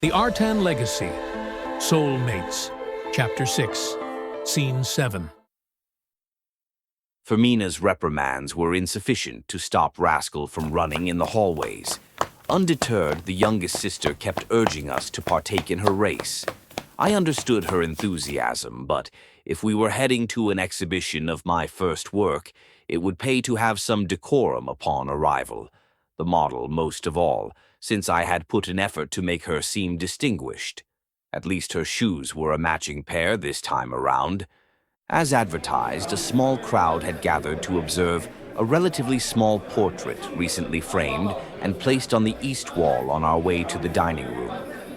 The Artan Legacy, Soulmates, Chapter 6, Scene 7. Fermina's reprimands were insufficient to stop Rascal from running in the hallways. Undeterred, the youngest sister kept urging us to partake in her race. I understood her enthusiasm, but if we were heading to an exhibition of my first work, it would pay to have some decorum upon arrival. The model most of all, since I had put an effort to make her seem distinguished. At least her shoes were a matching pair this time around. As advertised, a small crowd had gathered to observe a relatively small portrait recently framed and placed on the east wall on our way to the dining room,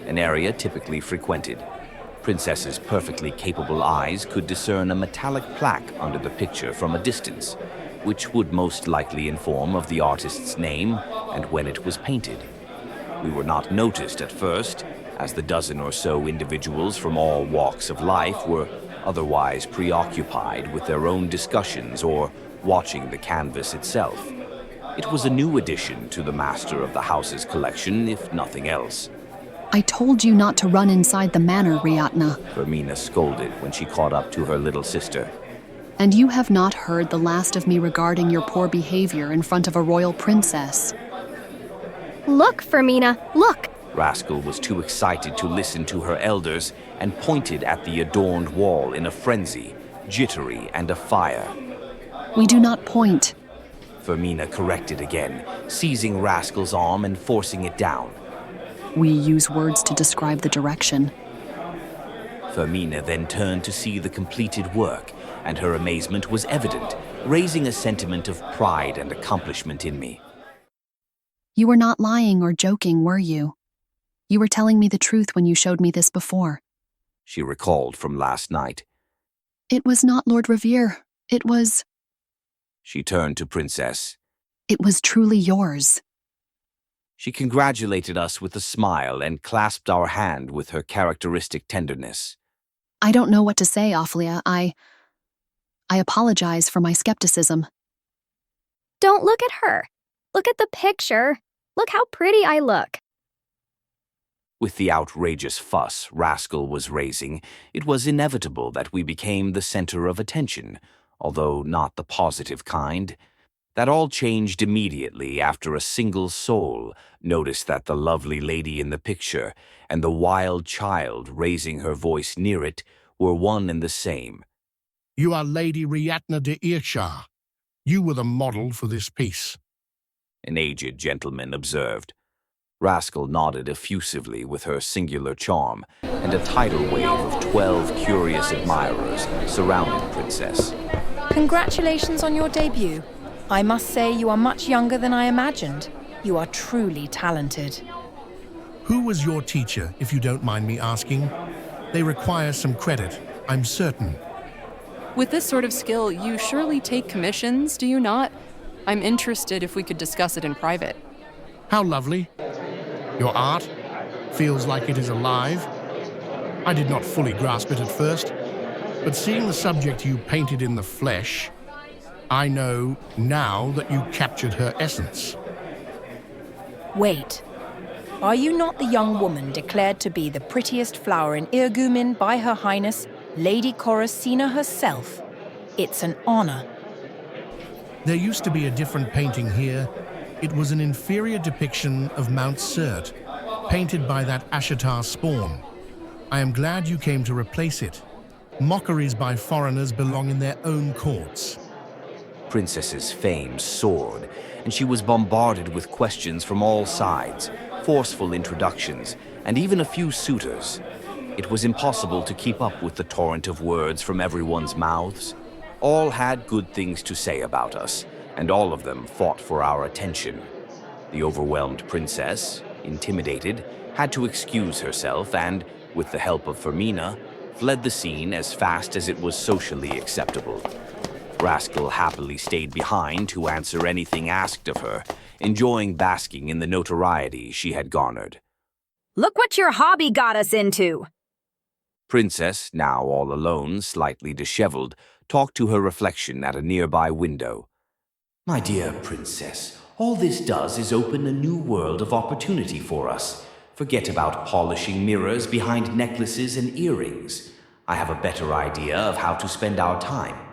an area typically frequented. Princess's perfectly capable eyes could discern a metallic plaque under the picture from a distance, which would most likely inform of the artist's name and when it was painted. We were not noticed at first, as the dozen or so individuals from all walks of life were otherwise preoccupied with their own discussions or watching the canvas itself. It was a new addition to the master of the house's collection, if nothing else. I told you not to run inside the manor, Riatna. Fermina scolded when she caught up to her little sister. And you have not heard the last of me regarding your poor behavior in front of a royal princess. Look, Fermina, look! Rascal was too excited to listen to her elders and pointed at the adorned wall in a frenzy, jittery and afire. We do not point. Fermina corrected again, seizing Rascal's arm and forcing it down. We use words to describe the direction. Fermina then turned to see the completed work, and her amazement was evident, raising a sentiment of pride and accomplishment in me. You were not lying or joking, were you? You were telling me the truth when you showed me this before. She recalled from last night. It was not Lord Revere. It was... She turned to Princess. It was truly yours. She congratulated us with a smile and clasped our hand with her characteristic tenderness. I don't know what to say, Ophelia. I apologize for my skepticism. Don't look at her. Look at the picture. Look how pretty I look. With the outrageous fuss Rascal was raising, it was inevitable that we became the center of attention, although not the positive kind. That all changed immediately after a single soul noticed that the lovely lady in the picture and the wild child raising her voice near it were one and the same. You are Lady Riatna de Irshar. You were the model for this piece. An aged gentleman observed. Rascal nodded effusively with her singular charm, and a tidal wave of 12 curious admirers surrounded Princess. Congratulations on your debut. I must say you are much younger than I imagined. You are truly talented. Who was your teacher, if you don't mind me asking? They require some credit, I'm certain. With this sort of skill, you surely take commissions, do you not? I'm interested if we could discuss it in private. How lovely. Your art feels like it is alive. I did not fully grasp it at first, but seeing the subject you painted in the flesh, I know now that you captured her essence. Wait. Are you not the young woman declared to be the prettiest flower in Irgumen by Her Highness, Lady Coruscina herself? It's an honor. There used to be a different painting here. It was an inferior depiction of Mount Surt, painted by that Ashatar spawn. I am glad you came to replace it. Mockeries by foreigners belong in their own courts. Princess's fame soared, and she was bombarded with questions from all sides, forceful introductions, and even a few suitors. It was impossible to keep up with the torrent of words from everyone's mouths. All had good things to say about us, and all of them fought for our attention. The overwhelmed princess, intimidated, had to excuse herself and, with the help of Fermina, fled the scene as fast as it was socially acceptable. Rascal happily stayed behind to answer anything asked of her, enjoying basking in the notoriety she had garnered. Look what your hobby got us into! Princess, now all alone, slightly disheveled, talked to her reflection at a nearby window. My dear Princess, all this does is open a new world of opportunity for us. Forget about polishing mirrors behind necklaces and earrings. I have a better idea of how to spend our time.